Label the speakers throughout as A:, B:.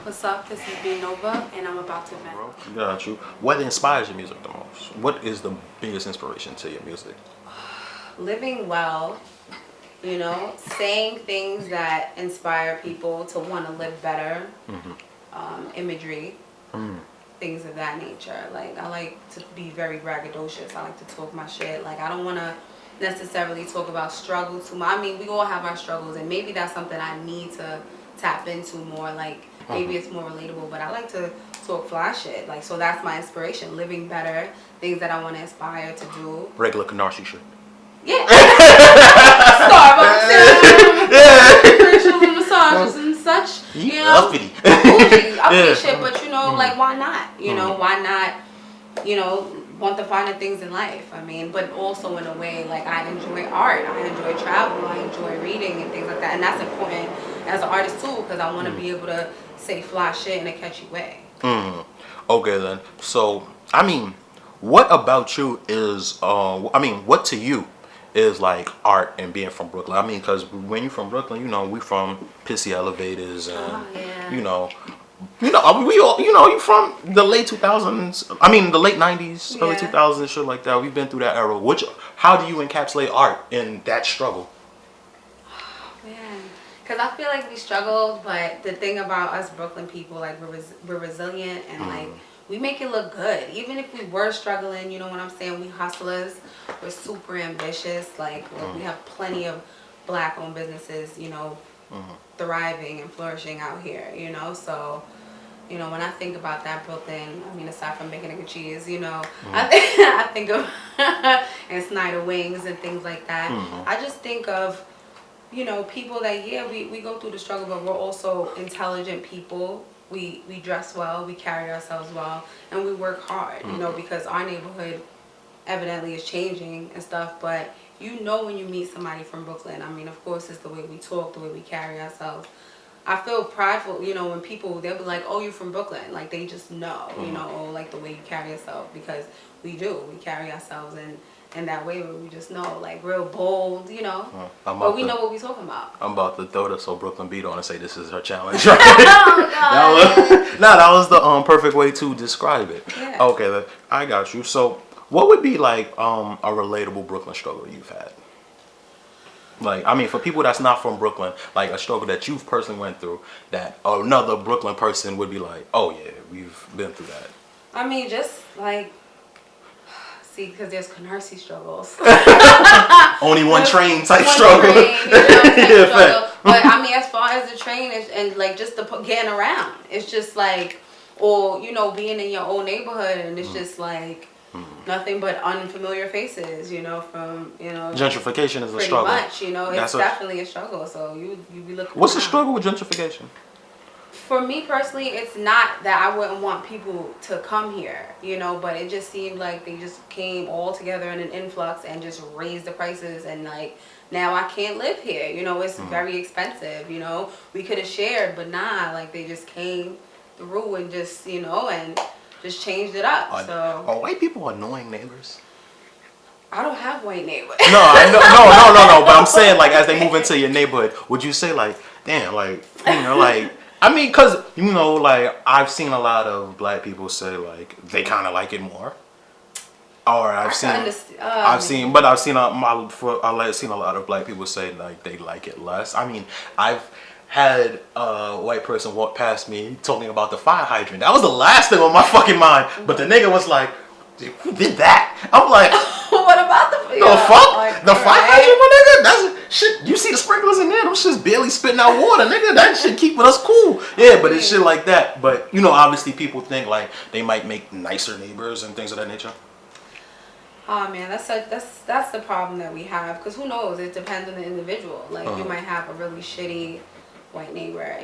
A: What's up? This is B Nova, and I'm about to vent.
B: Got you. What inspires your music the most? What is the biggest inspiration to your music?
A: Living well, saying things that inspire people to want to live better, imagery, things of that nature. Like, I like to be very braggadocious. I like to talk my shit. Like, I don't want to necessarily talk about struggles too much. I mean, we all have our struggles, and maybe that's something I need to tap into more. Like, maybe it's more relatable, but I like to talk fly shit. Like, so that's my inspiration. Living better, things that I want to aspire to do.
B: Regular Canarsie shit.
A: Yeah. Starbucks, facials and massages and such. You know,
B: Uppity.
A: uppity shit, but like, why not? Why not, want the finer things in life? I mean, but also in a way, like, I enjoy art, I enjoy travel, I enjoy reading and things like that. And that's important as an artist too, because I want to be able to say fly shit in a catchy way.
B: Okay then. So, I mean, what about you is, what to you is like art and being from Brooklyn? I mean, because when you're from Brooklyn, we from pissy elevators and,
A: Yeah.
B: we all, you from the late 2000s. I mean, the late 90s, early
A: Yeah.
B: 2000s, shit like that. We've been through that era. How do you encapsulate art in that struggle?
A: Man, because I feel like we struggled, but the thing about us Brooklyn people, like, we're resilient and like, we make it look good. Even if we were struggling, you know what I'm saying? We hustlers. We're super ambitious. Like, we have plenty of black-owned businesses, thriving and flourishing out here, So, when I think about that Brooklyn, I mean, aside from making a good cheese, I think of and Snyder Wings and things like that. I just think of, people that, we go through the struggle, but we're also intelligent people. We dress well, we carry ourselves well, and we work hard, because our neighborhood evidently is changing and stuff, but when you meet somebody from Brooklyn, I mean, of course, it's the way we talk, the way we carry ourselves. I feel prideful, when people, they'll be like, oh, you're from Brooklyn. Like, they just know, or like the way you carry yourself, because we carry ourselves in that way where we just know, like, real bold, but we know what we're talking about.
B: I'm about to throw the So Brooklyn beat on and say this is her challenge.
A: Oh, God.
B: That was the perfect way to describe it.
A: Yeah.
B: Okay, then, I got you. So, what would be like a relatable Brooklyn struggle you've had? Like, I mean, for people that's not from Brooklyn, like a struggle that you've personally went through that another Brooklyn person would be like, oh yeah, we've been through that.
A: I mean, just like, see, because there's Canarsie struggles.
B: Only one train type
A: One
B: struggle.
A: train,
B: Yeah,
A: struggle. But I mean, as far as the train and like just the getting around, it's just like, or being in your own neighborhood and it's just like nothing but unfamiliar faces, from
B: Gentrification is a
A: pretty
B: struggle.
A: much, it's definitely a struggle. So you be looking.
B: What's the
A: around.
B: struggle with gentrification?
A: For me personally, it's not that I wouldn't want people to come here, but it just seemed like they just came all together in an influx and just raised the prices, and like, now I can't live here, it's very expensive, we could have shared, but nah, like, they just came through and just, and just changed it up.
B: Are white people annoying neighbors?
A: I don't have white neighbors.
B: No, no. But I'm saying, like, as they move into your neighborhood, would you say, like, damn, like, like, I mean, because, like, I've seen a lot of black people say, like, they kind of like it more. Or I've seen a lot of black people say, like, they like it less. I mean, I've had a white person walk past me talking about the fire hydrant. That was the last thing on my fucking mind. But the nigga was like, who did that? I'm like,
A: what about the
B: fuck?
A: Like,
B: the fire hydrant, my nigga? That's shit. You see the sprinklers in there? Them shit's barely spitting out water, nigga. That shit keeping us cool. Yeah, but it's shit like that. But, obviously people think, like, they might make nicer neighbors and things of that nature.
A: Oh man, that's the problem that we have, because who knows, it depends on the individual. Like, you might have a really shitty white neighbor,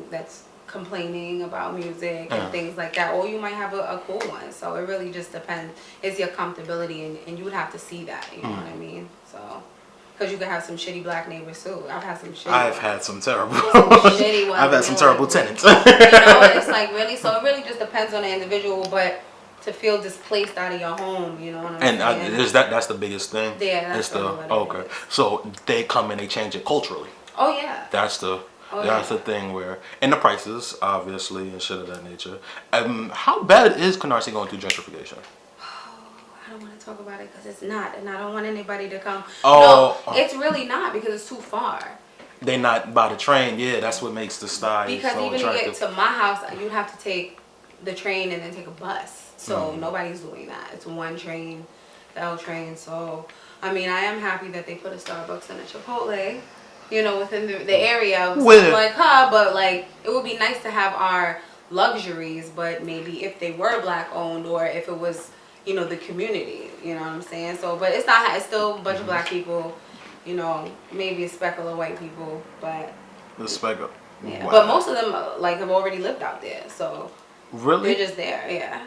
A: that's complaining about music and things like that, or you might have a cool one. So it really just depends. It's your comfortability, and you would have to see that, you know what I mean? So, because you could have some shitty black neighbors too. I've had some shitty
B: I've had some terrible
A: shitty ones.
B: I've had some terrible tenants.
A: It's like, really, so it really just depends on the individual. But to feel displaced out of your home, you know what I'm saying?
B: And that's the biggest thing?
A: Yeah, that's
B: okay. So they come and they change it culturally.
A: Oh yeah.
B: That's the
A: Oh,
B: That's
A: yeah.
B: the thing where, and the prices, obviously, and shit of that nature. How bad is Canarsie going through gentrification?
A: I don't want to talk about it because it's not, and I don't want anybody to come. No,
B: Oh,
A: it's really not because it's too far.
B: they not by the train. Yeah, that's what makes the style
A: Because
B: so
A: even to get
B: attractive.
A: to my house, you'd have to take the train and then take a bus. So nobody's doing that. It's one train, the L train. So, I mean, I am happy that they put a Starbucks and a Chipotle, you know, within the area.
B: With
A: Like, huh, but like, it would be nice to have our luxuries, but maybe if they were black owned or if it was, you know, the community, you know what I'm saying? So, but it's not, it's still a bunch of black people, you know, maybe a speckle of white people, but
B: the spec up.
A: yeah.
B: Wow.
A: But most of them like have already lived out there, so
B: Really?
A: they're just there. Yeah.